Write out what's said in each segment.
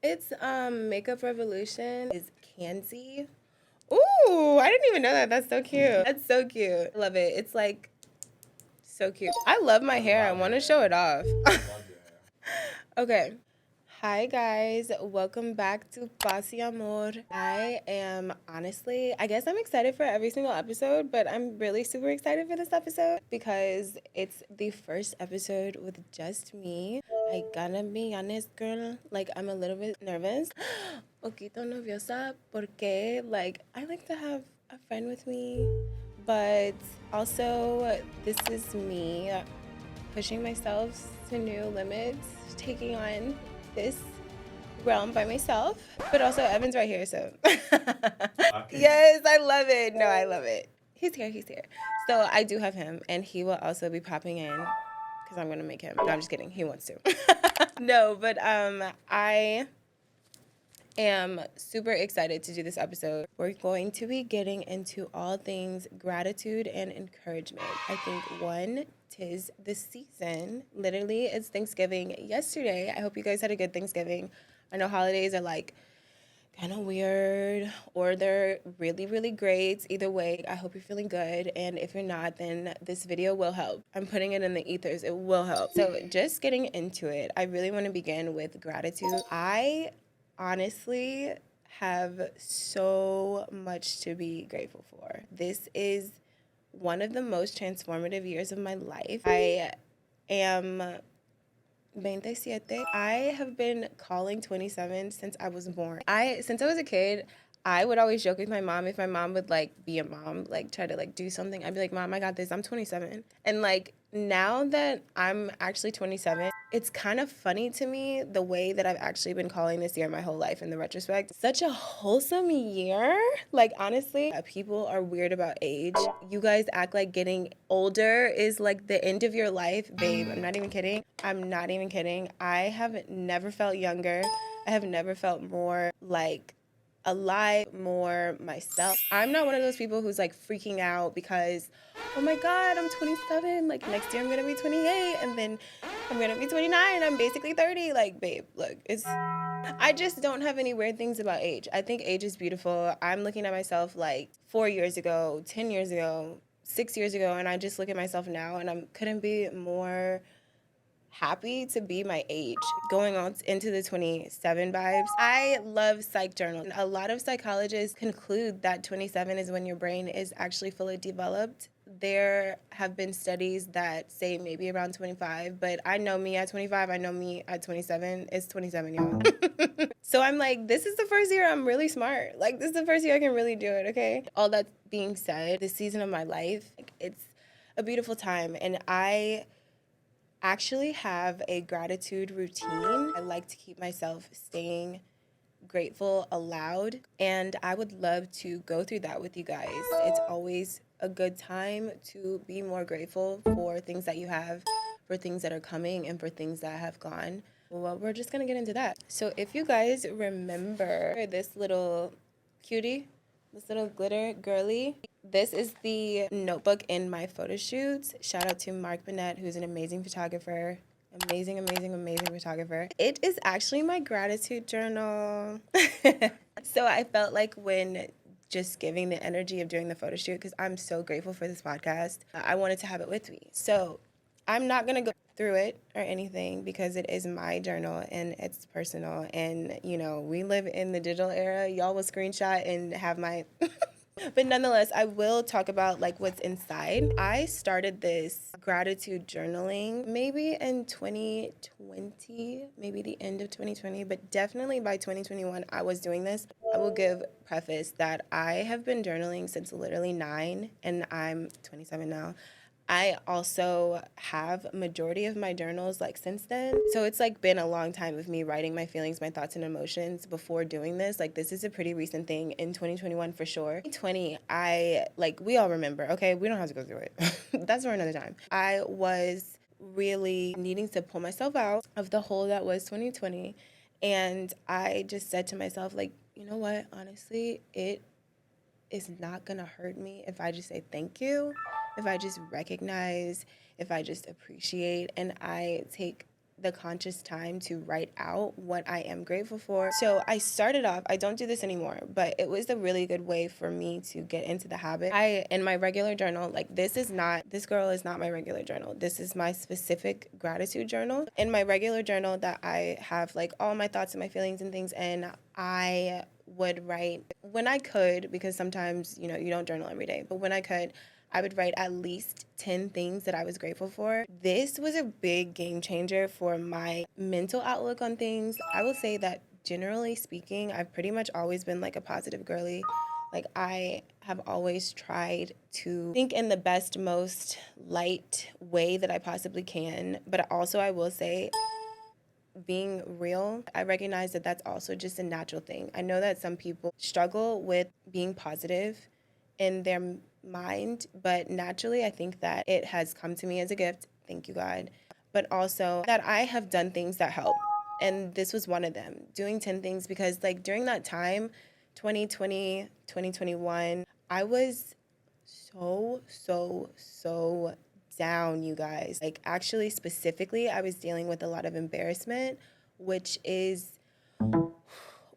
It's Makeup Revolution is Kanzi. Ooh, I didn't even know that. That's so cute. That's so cute. I love it. It's like so cute. I love my hair. I want to show it off. Okay. Hi guys, welcome back to Amor. I am honestly, I guess I'm excited for every single episode, but I'm really super excited for this episode because it's the first episode with just me. I gotta be honest, girl, like I'm a little bit nervous. Poquito nerviosa porque like I like to have a friend with me, but also this is me pushing myself to new limits, taking on this realm by myself. But also, Evan's right here, so. Yes, I love it. No, I love it. He's here, he's here. So I do have him, and he will also be popping in because I'm going to make him. No, I'm just kidding. He wants to. No, but I am super excited to do this episode. We're going to be getting into all things gratitude and encouragement. I think tis the season. Literally, it's Thanksgiving yesterday. I hope you guys had a good Thanksgiving. I know holidays are like kind of weird or they're really, really great. Either way, I hope you're feeling good. And if you're not, then this video will help. I'm putting it in the ethers. It will help. So just getting into it, I really want to begin with gratitude. I honestly have so much to be grateful for. This is one of the most transformative years of my life. I am 27. I have been calling 27 since I was born. Since I was a kid, I would always joke with my mom if my mom would like be a mom, like try to like do something. I'd be like, "Mom, I got this. I'm 27." And like now that I'm actually 27, it's kind of funny to me the way that I've actually been calling this year my whole life in the retrospect. Such a wholesome year. Like honestly, people are weird about age. You guys act like getting older is like the end of your life. Babe, I'm not even kidding. I'm not even kidding. I have never felt younger. I have never felt more like alive, more myself. I'm not one of those people who's like freaking out because, oh my God, I'm 27. Like next year I'm gonna be 28 and then I'm gonna be 29. I'm basically 30. Like, babe, look, I just don't have any weird things about age. I think age is beautiful. I'm looking at myself like 4 years ago, 10 years ago, 6 years ago, and I just look at myself now and I couldn't be more happy to be my age. Going on into the 27 vibes. I love psych journals. A lot of psychologists conclude that 27 is when your brain is actually fully developed. There have been studies that say maybe around 25, but I know me at 25, I know me at 27. It's 27, y'all. So I'm like, this is the first year I'm really smart. Like, this is the first year I can really do it, okay? All that being said, this season of my life, it's a beautiful time, and I actually have a gratitude routine. I like to keep myself staying grateful aloud, and I would love to go through that with you guys. It's always a good time to be more grateful for things that you have, for things that are coming, and for things that have gone. Well, we're just gonna get into that. So if you guys remember this little cutie, this little glitter girly, this is the notebook in my photo shoots. Shout out to Mark Bennett, who's an amazing photographer. Amazing, amazing, amazing photographer. It is actually my gratitude journal. So I felt like when just giving the energy of doing the photo shoot, because I'm so grateful for this podcast, I wanted to have it with me. So I'm not going to go through it or anything because it is my journal and it's personal. And, you know, we live in the digital era. Y'all will screenshot and have my... But nonetheless, I will talk about like what's inside. I started this gratitude journaling maybe in 2020, maybe the end of 2020, but definitely by 2021 I was doing this. I will give preface that I have been journaling since literally 9 and I'm 27 now. I also have majority of my journals like since then. So it's like been a long time of me writing my feelings, my thoughts and emotions before doing this. Like this is a pretty recent thing in 2021 for sure. 2020, we all remember, okay? We don't have to go through it. That's for another time. I was really needing to pull myself out of the hole that was 2020. And I just said to myself, like, you know what? Honestly, it is not gonna hurt me if I just say thank you, if I just recognize, if I just appreciate, and I take the conscious time to write out what I am grateful for. So I started off, I don't do this anymore, but it was a really good way for me to get into the habit. In my regular journal, like this girl is not my regular journal. This is my specific gratitude journal. In my regular journal that I have like all my thoughts and my feelings and things, and I would write when I could, because sometimes, you know, you don't journal every day, but when I could, I would write at least 10 things that I was grateful for. This was a big game changer for my mental outlook on things. I will say that generally speaking, I've pretty much always been like a positive girly. Like I have always tried to think in the best, most light way that I possibly can. But also I will say, being real, I recognize that that's also just a natural thing. I know that some people struggle with being positive in their mind, but naturally I think that it has come to me as a gift. Thank you, God. But also that I have done things that help. And this was one of them, doing 10 things, because like during that time, 2020, 2021, I was so down, you guys. Like actually specifically, I was dealing with a lot of embarrassment, which is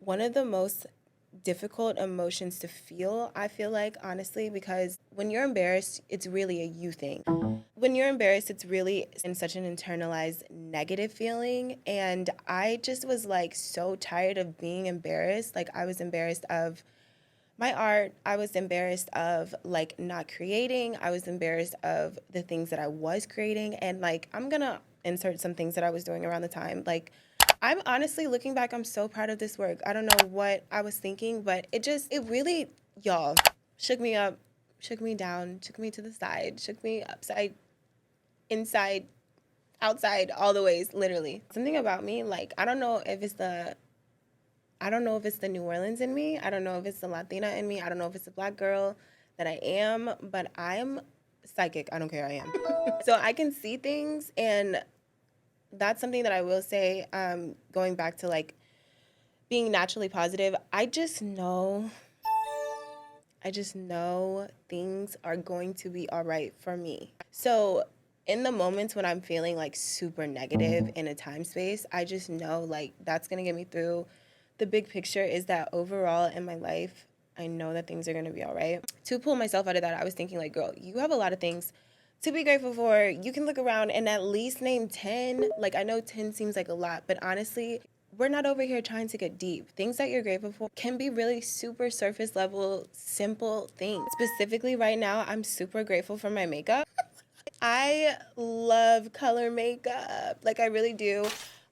one of the most difficult emotions to feel, I feel like, honestly, because when you're embarrassed, it's really a you thing. When you're embarrassed, it's really in such an internalized negative feeling. And I just was like so tired of being embarrassed. Like I was embarrassed of my art. I was embarrassed of like not creating. I was embarrassed of the things that I was creating. And like, I'm gonna insert some things that I was doing around the time. Like, I'm honestly looking back, I'm so proud of this work. I don't know what I was thinking, but it really, y'all, shook me up, shook me down, shook me to the side, shook me upside, inside, outside, all the ways, literally. Something about me, like, I don't know if it's the New Orleans in me. I don't know if it's the Latina in me. I don't know if it's the Black girl that I am, but I'm psychic. I don't care. I am. So I can see things, and that's something that I will say, going back to like being naturally positive. I just know things are going to be all right for me. So in the moments when I'm feeling like super negative in a time space, I just know like that's going to get me through. The big picture is that overall in my life, I know that things are going to be all right. To pull myself out of that, I was thinking like, girl, you have a lot of things to be grateful for. You can look around and at least name 10. Like I know 10 seems like a lot, but honestly, we're not over here trying to get deep. Things that you're grateful for can be really super surface level, simple things. Specifically right now, I'm super grateful for my makeup. I love color makeup. Like I really do.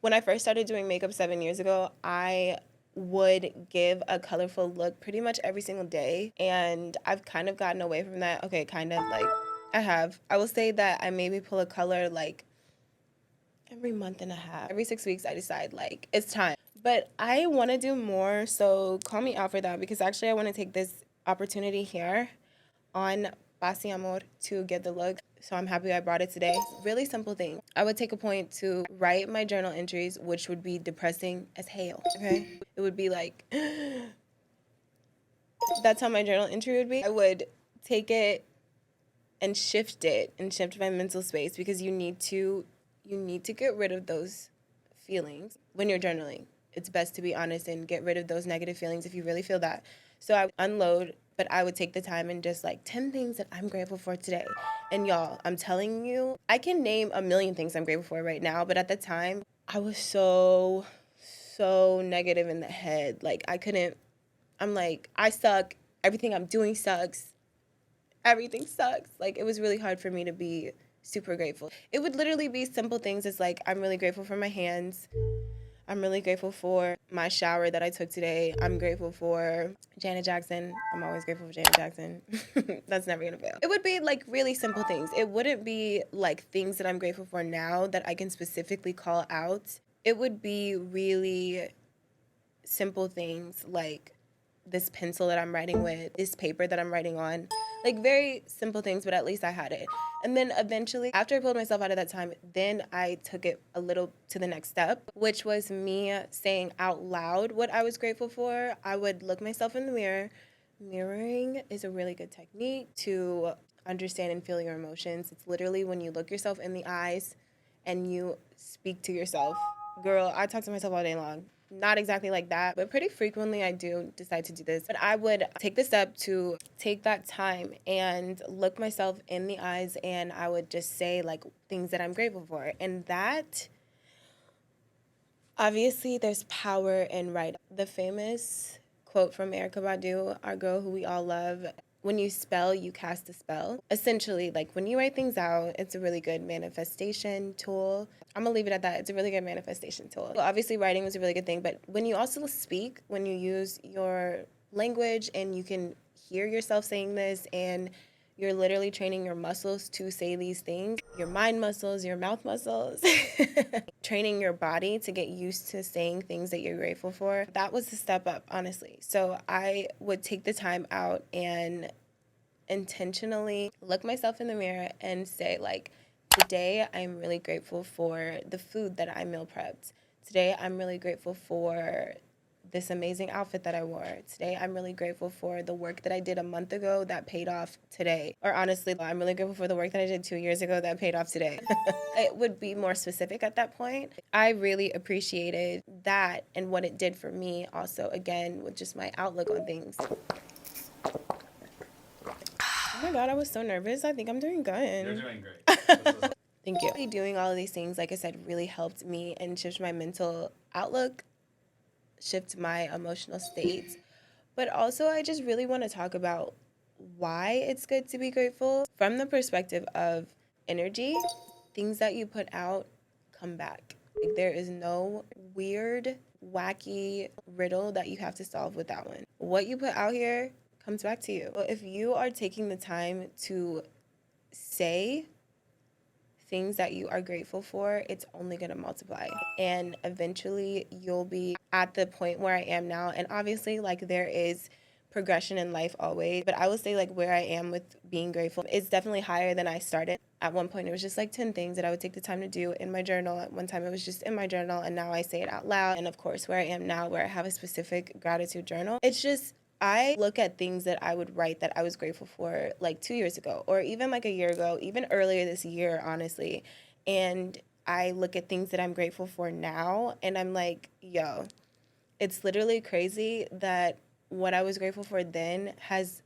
When I first started doing makeup 7 years ago, I would give a colorful look pretty much every single day. And I've kind of gotten away from that. Okay, kind of like I have. I will say that I maybe pull a color like every month and a half. Every 6 weeks, I decide like it's time. But I want to do more, so call me out for that, because actually I want to take this opportunity here on Amor to get the look. So I'm happy I brought it today. Really simple thing. I would take a point to write my journal entries, which would be depressing as hell. Okay? It would be like, that's how my journal entry would be. I would take it and shift my mental space, because you need to get rid of those feelings when you're journaling. It's best to be honest and get rid of those negative feelings if you really feel that. So I would unload, but I would take the time and just like 10 things that I'm grateful for today. And y'all, I'm telling you, I can name a million things I'm grateful for right now, but at the time, I was so negative in the head. Like I'm like, I suck. Everything I'm doing sucks. Everything sucks. Like, it was really hard for me to be super grateful. It would literally be simple things. It's like, I'm really grateful for my hands. I'm really grateful for my shower that I took today. I'm grateful for Janet Jackson. I'm always grateful for Janet Jackson. That's never gonna fail. It would be like really simple things. It wouldn't be like things that I'm grateful for now that I can specifically call out. It would be really simple things like this pencil that I'm writing with, this paper that I'm writing on, like very simple things, but at least I had it. And then eventually, after I pulled myself out of that time, then I took it a little to the next step, which was me saying out loud what I was grateful for. I would look myself in the mirror. Mirroring is a really good technique to understand and feel your emotions. It's literally when you look yourself in the eyes and you speak to yourself. Girl, I talk to myself all day long. Not exactly like that, but pretty frequently I do decide to do this. But I would take the step to take that time and look myself in the eyes, and I would just say like things that I'm grateful for. And that, obviously, there's power in writing. The famous quote from Erykah Badu, our girl who we all love, when you spell, you cast a spell. Essentially, like when you write things out, it's a really good manifestation tool. I'm gonna leave it at that. It's a really good manifestation tool. Well, obviously, writing was a really good thing, but when you also speak, when you use your language and you can hear yourself saying this, and you're literally training your muscles to say these things, your mind muscles, your mouth muscles, training your body to get used to saying things that you're grateful for. That was the step up, honestly. So I would take the time out and intentionally look myself in the mirror and say, like, today I'm really grateful for the food that I meal prepped. Today I'm really grateful for this amazing outfit that I wore. Today I'm really grateful for the work that I did a month ago that paid off today. Or honestly, I'm really grateful for the work that I did 2 years ago that paid off today. It would be more specific at that point. I really appreciated that and what it did for me also, again, with just my outlook on things. Oh my God, I was so nervous. I think I'm doing good. You're doing great. Thank you. Doing all of these things, like I said, really helped me and shift my mental outlook, shift my emotional state. But also, I just really want to talk about why it's good to be grateful from the perspective of energy. Things that you put out come back. Like, there is no weird, wacky riddle that you have to solve with that one. What you put out here comes back to you. If you are taking the time to say things that you are grateful for, it's only going to multiply. And eventually you'll be at the point where I am now. And obviously, like, there is progression in life always. But I will say, like, where I am with being grateful is definitely higher than I started. At one point, it was just like 10 things that I would take the time to do in my journal. At one time, it was just in my journal. And now I say it out loud. And of course, where I am now, where I have a specific gratitude journal, it's just, I look at things that I would write that I was grateful for like 2 years ago, or even like a year ago, even earlier this year, honestly. And I look at things that I'm grateful for now, and I'm like, yo, it's literally crazy that what I was grateful for then has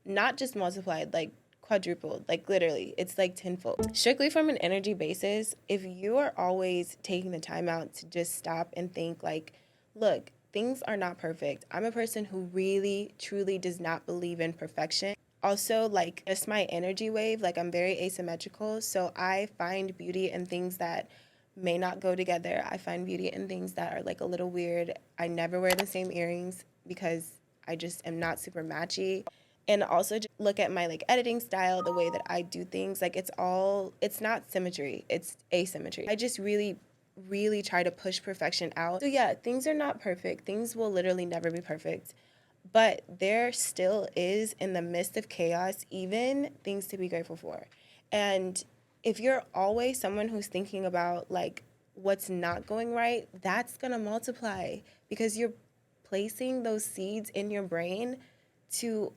not just multiplied, like quadrupled, like literally, it's like tenfold. Strictly from an energy basis, if you are always taking the time out to just stop and think, like, look, things are not perfect. I'm a person who really, truly does not believe in perfection. Also, like, just my energy wave, like, I'm very asymmetrical, so I find beauty in things that may not go together. I find beauty in things that are like a little weird. I never wear the same earrings because I just am not super matchy. And also just look at my like editing style, the way that I do things. Like, it's not symmetry, it's asymmetry. I just really, really try to push perfection out. So yeah, things are not perfect. Things will literally never be perfect. But there still is, in the midst of chaos, even things to be grateful for. And if you're always someone who's thinking about like what's not going right, that's gonna multiply because you're placing those seeds in your brain to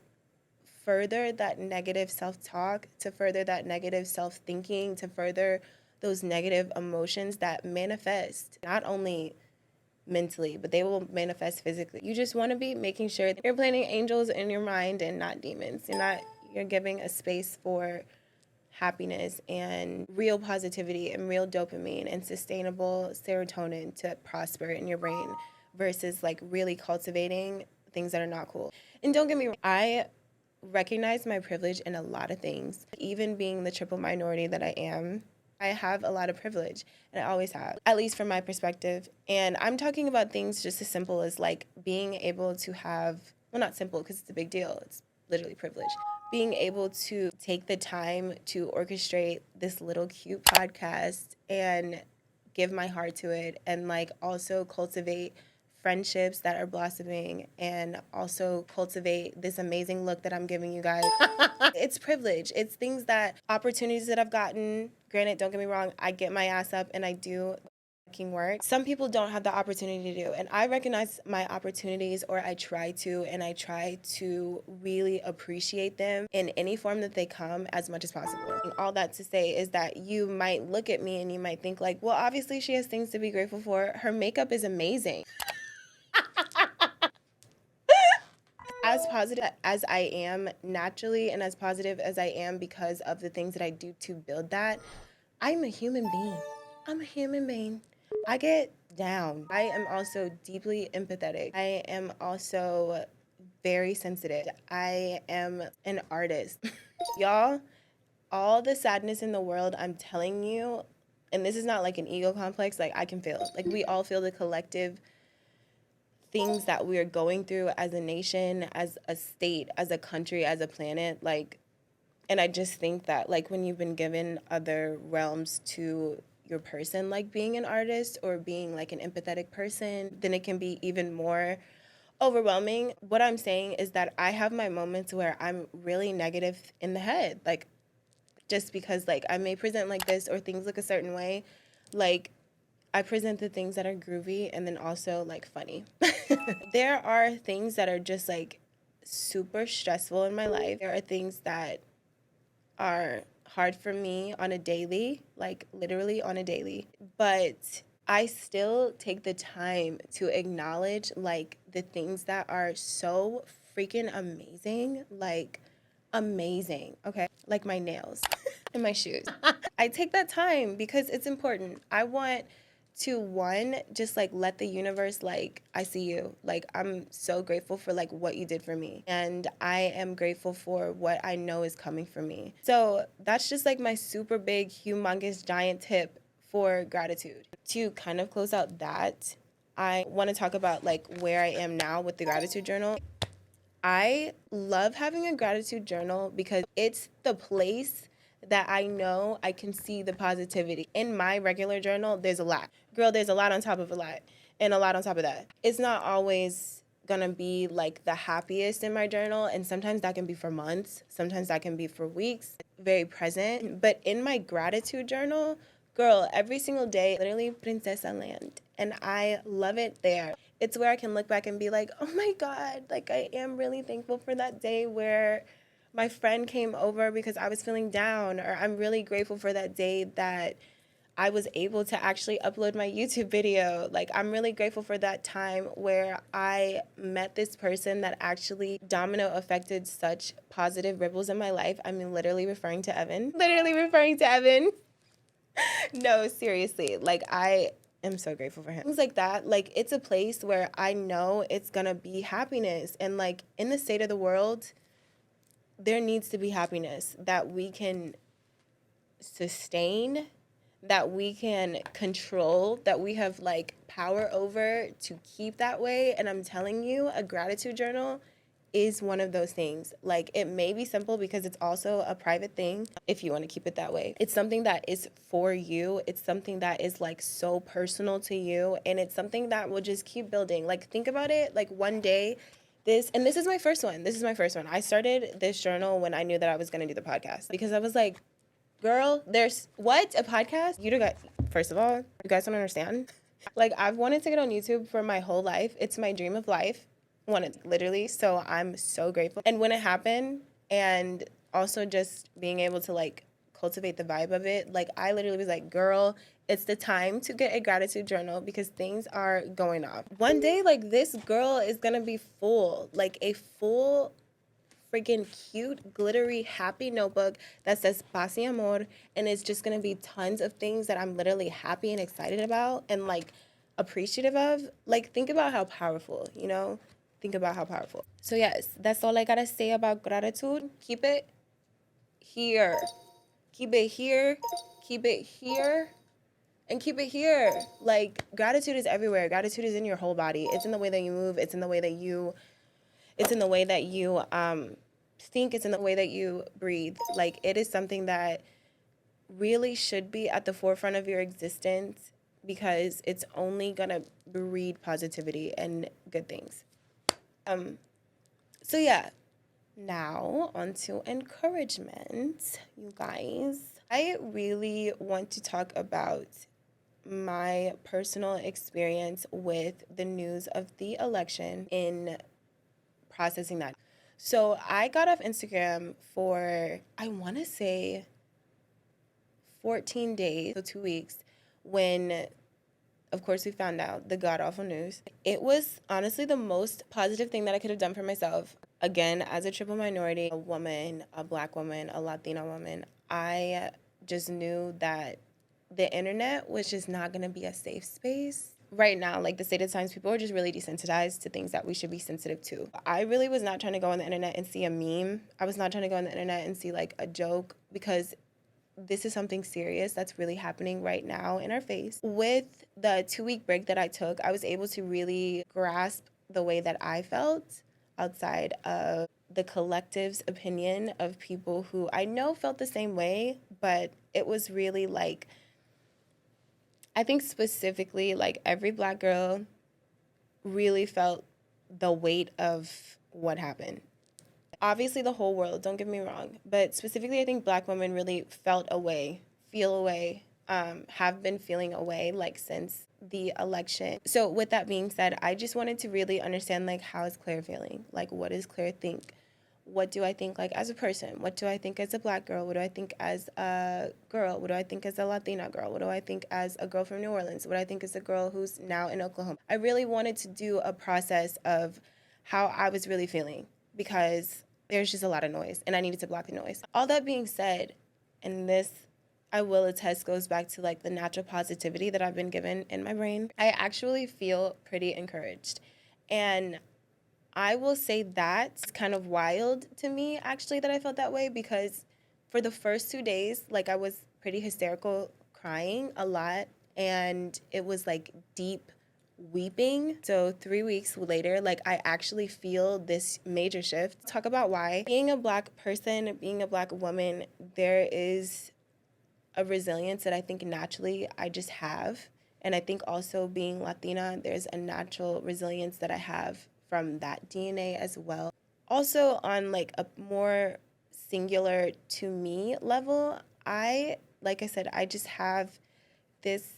further that negative self-talk, to further that negative self-thinking, to further those negative emotions that manifest not only mentally, but they will manifest physically. You just want to be making sure that you're planting angels in your mind and not demons. You're giving a space for happiness and real positivity and real dopamine and sustainable serotonin to prosper in your brain versus like really cultivating things that are not cool. And don't get me wrong, I recognize my privilege in a lot of things. Even being the triple minority that I am, I have a lot of privilege, and I always have, at least from my perspective. And I'm talking about things just as simple as like being able to have, well, not simple because it's a big deal, it's literally privilege. Being able to take the time to orchestrate this little cute podcast and give my heart to it, and like also cultivate friendships that are blossoming, and also cultivate this amazing look that I'm giving you guys. It's privilege. It's things that, opportunities that I've gotten. Granted, don't get me wrong, I get my ass up and I do work some people don't have the opportunity to do. And I recognize my opportunities, or I try to, and I try to really appreciate them in any form that they come as much as possible. And all that to say is that you might look at me and you might think like, well, obviously she has things to be grateful for. Her makeup is amazing. As positive as I am naturally, and as positive as I am because of the things that I do to build that, I'm a human being. I'm a human being. I get down. I am also deeply empathetic. I am also very sensitive. I am an artist. Y'all, all the sadness in the world, I'm telling you, and this is not like an ego complex, like I can feel. Like we all feel the collective things that we are going through as a nation, as a state, as a country, as a planet. Like, and I just think that like when you've been given other realms to your person, like being an artist or being like an empathetic person, then it can be even more overwhelming. What I'm saying is that I have my moments where I'm really negative in the head, like just because like I may present like this or things look a certain way, like I present the things that are groovy and then also like funny. There are things that are just like super stressful in my life. There are things that are hard for me on a daily, like literally on a daily. But I still take the time to acknowledge like the things that are so freaking amazing, like amazing, okay? Like my nails and my shoes. I take that time because it's important. I want to one, just like let the universe like I see you. Like I'm so grateful for like what you did for me. And I am grateful for what I know is coming for me. So that's just like my super big, humongous, giant tip for gratitude. To kind of close out that, I want to talk about like where I am now with the gratitude journal. I love having a gratitude journal because it's the place that I know I can see the positivity. In my regular journal, there's a lot. Girl, there's a lot on top of a lot, and a lot on top of that. It's not always gonna be like the happiest in my journal, and sometimes that can be for months, sometimes that can be for weeks, very present. But in my gratitude journal, girl, every single day, literally princessa land, and I love it there. It's where I can look back and be like, oh my God, like I am really thankful for that day where my friend came over because I was feeling down, or I'm really grateful for that day that I was able to actually upload my YouTube video. Like, I'm really grateful for that time where I met this person that actually domino affected such positive ripples in my life. I mean, literally referring to Evan. Literally referring to Evan. No, seriously. Like, I am so grateful for him. Things like that, like, it's a place where I know it's gonna be happiness. And, like, in the state of the world, there needs to be happiness that we can sustain, that we can control, that we have like power over to keep that way. And I'm telling you, a gratitude journal is one of those things. Like, it may be simple because it's also a private thing if you want to keep it that way. It's something that is for you. It's something that is like so personal to you, and it's something that will just keep building. Like, think about it, like one day this is my first one. This is my first one. I started this journal when I knew that I was going to do the podcast because I was like, girl, there's what? A podcast? You guys, first of all, you guys don't understand. Like, I've wanted to get on YouTube for my whole life. It's my dream of life. Wanted, literally. So I'm so grateful. And when it happened, and also just being able to like cultivate the vibe of it, like I literally was like, girl, it's the time to get a gratitude journal because things are going off. One day, like, this girl is gonna be full, like a full freaking cute, glittery, happy notebook that says Paz y Amor, and it's just gonna be tons of things that I'm literally happy and excited about and like appreciative of. Like, think about how powerful, you know? Think about how powerful. So yes, that's all I gotta say about gratitude. Keep it here. Keep it here. Keep it here. And keep it here. Like, gratitude is everywhere. Gratitude is in your whole body. It's in the way that you move. It's in the way that you think. It's in the way that you breathe. Like, it is something that really should be at the forefront of your existence because it's only gonna breed positivity and good things. So yeah, now on to encouragement, you guys. I really want to talk about my personal experience with the news of the election in processing that. So I got off Instagram for, I want to say 14 days, so 2 weeks, when, of course, we found out the god awful news. It was honestly the most positive thing that I could have done for myself. Again, as a triple minority, a woman, a Black woman, a Latina woman, I just knew that the internet was just not going to be a safe space. Right now, like the state of times, people are just really desensitized to things that we should be sensitive to. I really was not trying to go on the internet and see a meme. I was not trying to go on the internet and see like a joke, because this is something serious that's really happening right now in our face. With the 2-week break that I took, I was able to really grasp the way that I felt outside of the collective's opinion of people who I know felt the same way, but it was really like, I think specifically like every Black girl really felt the weight of what happened. Obviously the whole world, don't get me wrong, but specifically I think Black women really felt away, feel away, have been feeling away like since the election. So with that being said, I just wanted to really understand like, how is Claire feeling? Like, what does Claire think? What do I think like as a person? What do I think as a Black girl? What do I think as a girl? What do I think as a Latina girl? What do I think as a girl from New Orleans? What do I think as a girl who's now in Oklahoma? I really wanted to do a process of how I was really feeling, because there's just a lot of noise and I needed to block the noise. All that being said, and this I will attest goes back to like the natural positivity that I've been given in my brain, I actually feel pretty encouraged. And I will say that's kind of wild to me actually that I felt that way, because for the first 2 days, like I was pretty hysterical, crying a lot, and it was like deep weeping. So 3 weeks later, like I actually feel this major shift. Talk about why. Being a Black person, being a Black woman, there is a resilience that I think naturally I just have. And I think also being Latina, there's a natural resilience that I have from that DNA as well. Also on like a more singular to me level, like I said, I just have this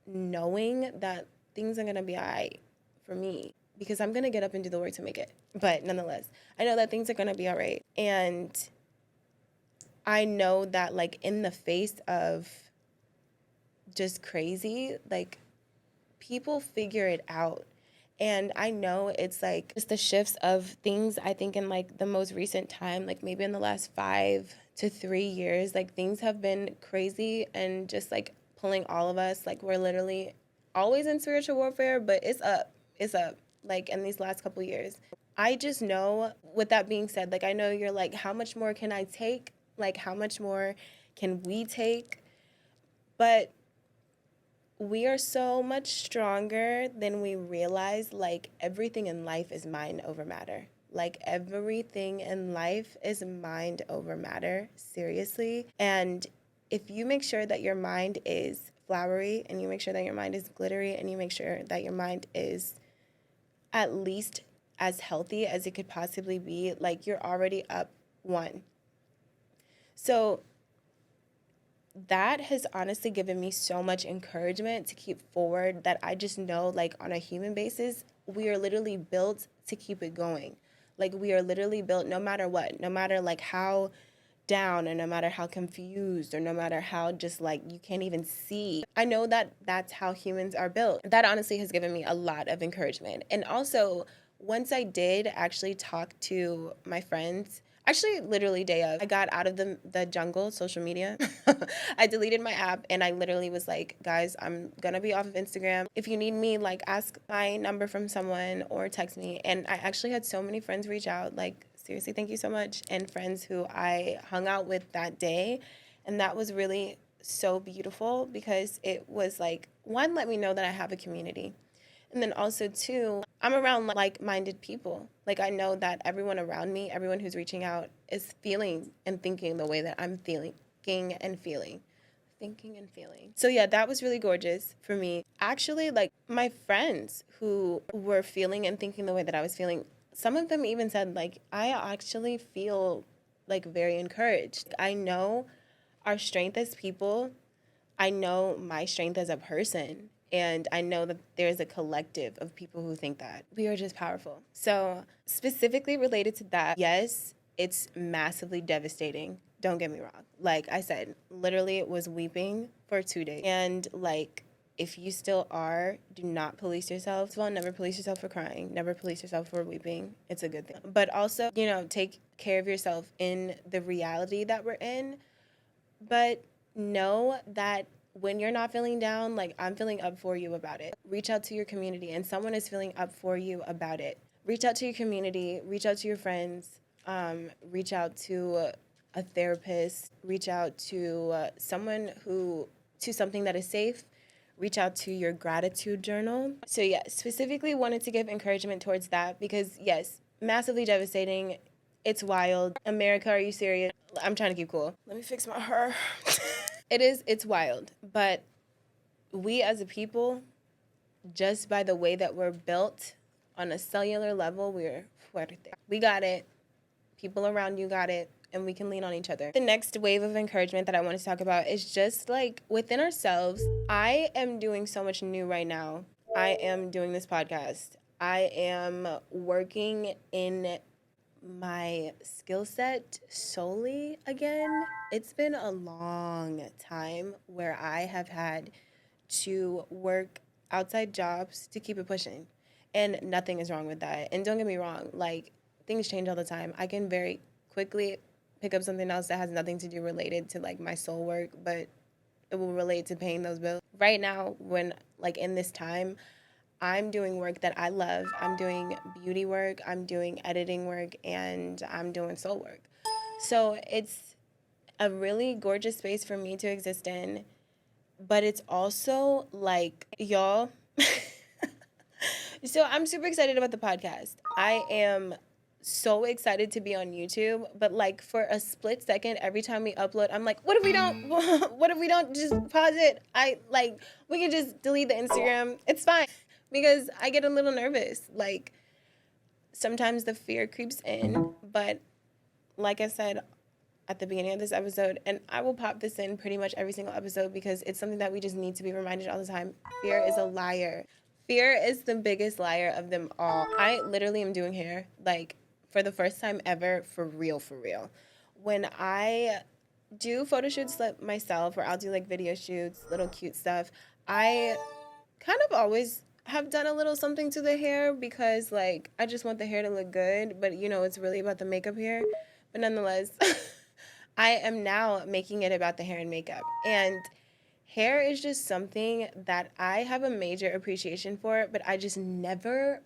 knowing that things are gonna be all right for me, because I'm gonna get up and do the work to make it. But nonetheless, I know that things are gonna be all right. And I know that like in the face of just crazy, like people figure it out. And I know it's like just the shifts of things, I think in like the most recent time, like maybe in the last 5 to 3 years, like things have been crazy and just like pulling all of us. Like we're literally always in spiritual warfare, but it's up like in these last couple years. I just know, with that being said, like I know you're like, how much more can I take? Like how much more can we take? But we are so much stronger than we realize. Like everything in life is mind over matter. Like everything in life is mind over matter, seriously. And if you make sure that your mind is flowery, and you make sure that your mind is glittery, and you make sure that your mind is at least as healthy as it could possibly be, like you're already up one. So that has honestly given me so much encouragement to keep forward, that I just know like on a human basis, we are literally built to keep it going. Like we are literally built no matter what, no matter like how down, or no matter how confused, or no matter how just like you can't even see. I know that that's how humans are built. That honestly has given me a lot of encouragement. And also, once I did actually talk to my friends, actually literally day of, I got out of the jungle, social media. I deleted my app, and I literally was like, guys, I'm gonna be off of Instagram. If you need me, like ask my number from someone or text me. And I actually had so many friends reach out, like seriously, thank you so much. And friends who I hung out with that day. And that was really so beautiful, because it was like, one, let me know that I have a community. And then also, two, I'm around like-minded people. Like I know that everyone around me, everyone who's reaching out, is feeling and thinking the way that I'm feeling and feeling. Thinking and feeling. So yeah, that was really gorgeous for me. Actually, like my friends who were feeling and thinking the way that I was feeling, some of them even said like, I actually feel like very encouraged. I know our strength as people I know my strength as a person, and I know that there's a collective of people who think that we are just powerful. So specifically related to that, yes, it's massively devastating. Don't get me wrong. Like I said, literally was weeping for 2 days. And like, if you still are, do not police yourself. Well, never police yourself for crying. Never police yourself for weeping. It's a good thing. But also, take care of yourself in the reality that we're in. But know that when you're not feeling down, like I'm feeling up for you about it. Reach out to your community, and someone is feeling up for you about it. Reach out to your community, reach out to your friends, reach out to a therapist, reach out to something that is safe. Reach out to your gratitude journal. So yeah, specifically wanted to give encouragement towards that because yes, massively devastating. It's wild. America, are you serious? I'm trying to keep cool. Let me fix my hair. It's wild. But we as a people, just by the way that we're built on a cellular level, we're fuerte. We got it. People around you got it. And we can lean on each other. The next wave of encouragement that I want to talk about is just like within ourselves. I am doing so much new right now. I am doing this podcast. I am working in my skill set solely again. It's been a long time where I have had to work outside jobs to keep it pushing. And nothing is wrong with that. And don't get me wrong, like things change all the time. I can very quickly pick up something else that has nothing to do related to like my soul work, but it will relate to paying those bills. Right now, when like in this time, I'm doing work that I love. I'm doing beauty work, I'm doing editing work, and I'm doing soul work. So it's a really gorgeous space for me to exist in, but it's also like, y'all. So I'm super excited about the podcast. I am so excited to be on YouTube, but like for a split second every time we upload, I'm like, what if we don't what if we don't just pause it? We can just delete the Instagram. It's fine. Because I get a little nervous. Like sometimes the fear creeps in, but like I said at the beginning of this episode, and I will pop this in pretty much every single episode because it's something that we just need to be reminded all the time. Fear is a liar. Fear is the biggest liar of them all. I literally am doing hair, like, for the first time ever, for real, for real. When I do photo shoots myself, or I'll do, like, video shoots, little cute stuff, I kind of always have done a little something to the hair because, like, I just want the hair to look good, but, it's really about the makeup here. But nonetheless, I am now making it about the hair and makeup. And hair is just something that I have a major appreciation for, but I just never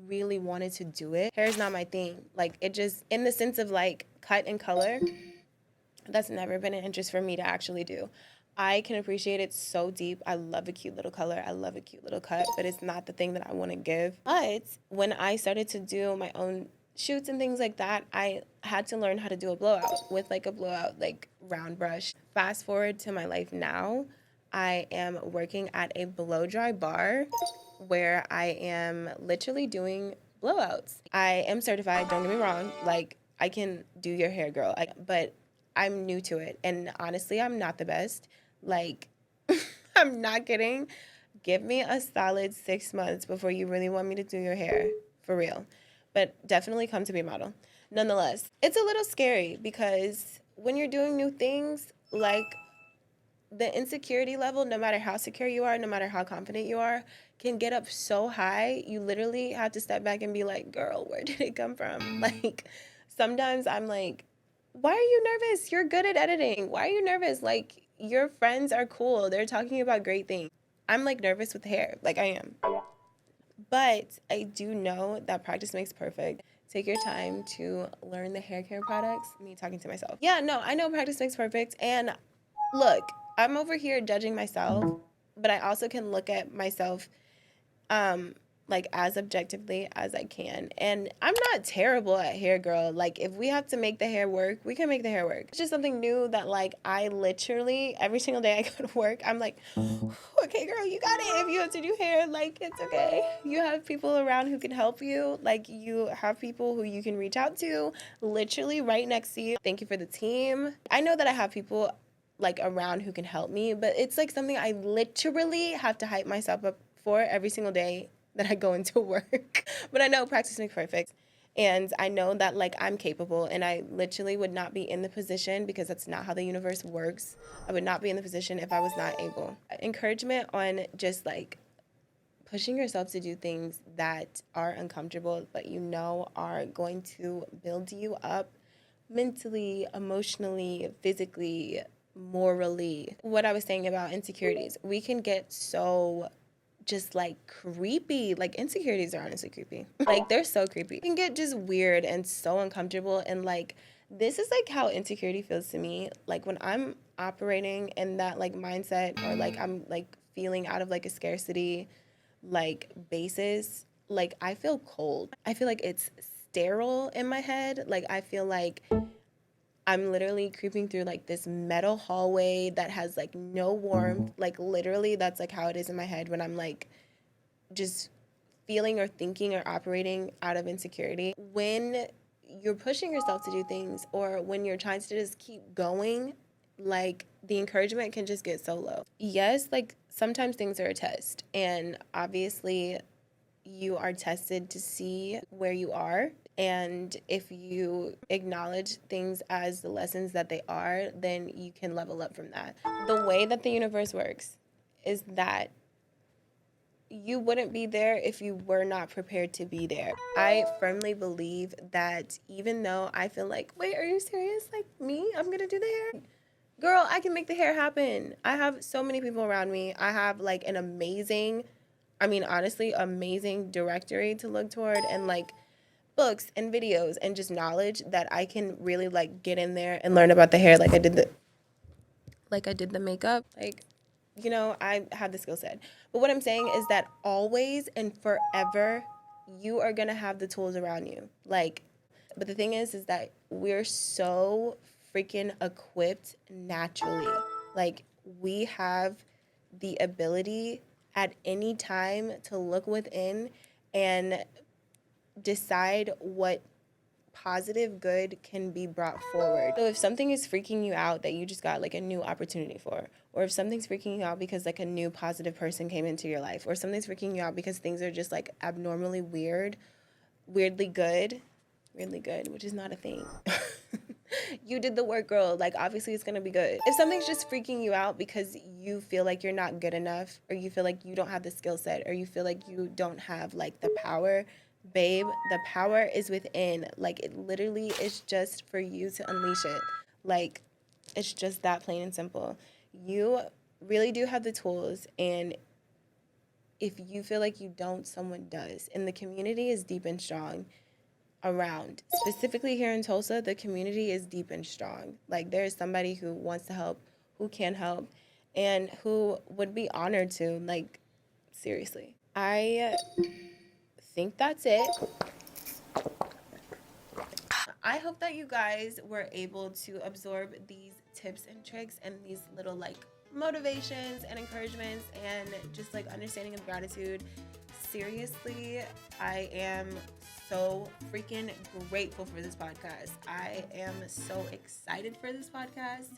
really wanted to do it. Hair is not my thing. Like, it just, in the sense of like cut and color, that's never been an interest for me to actually do. I can appreciate it so deep. I love a cute little color. I love a cute little cut, but it's not the thing that I want to give. But when I started to do my own shoots and things like that, I had to learn how to do a blowout with like a blowout, like round brush. Fast forward to my life now, I am working at a blow dry bar where I am literally doing blowouts. I am certified, don't get me wrong, like I can do your hair, girl. But I'm new to it, and honestly, I'm not the best. Like, I'm not kidding. Give me a solid 6 months before you really want me to do your hair, for real. But definitely come to be a model. Nonetheless, it's a little scary because when you're doing new things, like the insecurity level, no matter how secure you are, no matter how confident you are, can get up so high, you literally have to step back and be like, girl, where did it come from? Like, sometimes I'm like, why are you nervous? You're good at editing. Why are you nervous? Like, your friends are cool. They're talking about great things. I'm like nervous with hair. Like, I am. But I do know that practice makes perfect. Take your time to learn the hair care products. Me talking to myself. Yeah, no, I know practice makes perfect. And look, I'm over here judging myself, but I also can look at myself like as objectively as I can. And I'm not terrible at hair, girl. Like, if we have to make the hair work, we can make the hair work. It's just something new that like I literally every single day I go to work, I'm like, okay, girl, you got it. If you have to do hair, like, it's okay. You have people around who can help you. Like, you have people who you can reach out to literally right next to you. Thank you for the team. I know that I have people like around who can help me, but it's like something I literally have to hype myself up for every single day that I go into work. But I know practice makes perfect. And I know that like I'm capable, and I literally would not be in the position, because that's not how the universe works. I would not be in the position if I was not able. Encouragement on just like pushing yourself to do things that are uncomfortable, but you know are going to build you up mentally, emotionally, physically, morally. What I was saying about insecurities, we can get so just like creepy. Like insecurities are honestly creepy. Like they're so creepy. You can get just weird and so uncomfortable, and like this is like how insecurity feels to me. Like when I'm operating in that like mindset, or like I'm like feeling out of like a scarcity like basis, like I feel cold. I feel like it's sterile in my head. Like I feel like I'm literally creeping through like this metal hallway that has like no warmth. Like literally that's like how it is in my head when I'm like just feeling or thinking or operating out of insecurity. When you're pushing yourself to do things, or when you're trying to just keep going, like the encouragement can just get so low. Yes, like sometimes things are a test, and obviously you are tested to see where you are. And if you acknowledge things as the lessons that they are, then you can level up from that. The way that the universe works is that you wouldn't be there if you were not prepared to be there. I firmly believe that even though I feel like, wait, are you serious? Like me? I'm gonna do the hair? Girl, I can make the hair happen. I have so many people around me. I have like an amazing, I mean, honestly, amazing directory to look toward, and like books and videos and just knowledge that I can really like get in there and learn about the hair like I did the makeup. Like, you know, I have the skill set. But what I'm saying is that always and forever, you are gonna have the tools around you. Like, but the thing is that we're so freaking equipped naturally. Like, we have the ability at any time to look within and decide what positive good can be brought forward. So if something is freaking you out that you just got like a new opportunity for, or if something's freaking you out because like a new positive person came into your life, or something's freaking you out because things are just like abnormally weird, weirdly good, which is not a thing. You did the work, girl. Like obviously it's gonna be good. If something's just freaking you out because you feel like you're not good enough, or you feel like you don't have the skill set, or you feel like you don't have like the power, babe, the power is within. Like it literally is just for you to unleash it. Like it's just that plain and simple. You really do have the tools, and if you feel like you don't, someone does. And the community is deep and strong around. Specifically here in Tulsa, the community is deep and strong. Like there is somebody who wants to help, who can help, and who would be honored to. Like seriously. I think that's it. I hope that you guys were able to absorb these tips and tricks and these little like motivations and encouragements and just like understanding of gratitude. Seriously, I am so freaking grateful for this podcast. I am so excited for this podcast,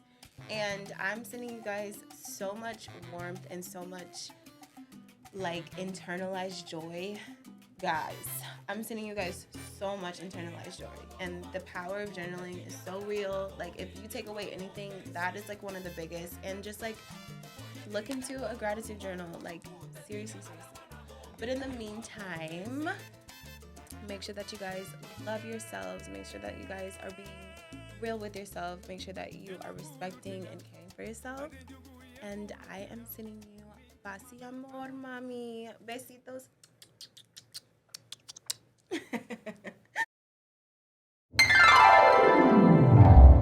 and I'm sending you guys so much warmth and so much like internalized joy. Guys, I'm sending you guys so much internalized joy, and the power of journaling is so real. Like if you take away anything, that is like one of the biggest. And just like look into a gratitude journal, like seriously. But in the meantime, make sure that you guys love yourselves. Make sure that you guys are being real with yourself. Make sure that you are respecting and caring for yourself. And I am sending you Basi Amor, Mami. Besitos.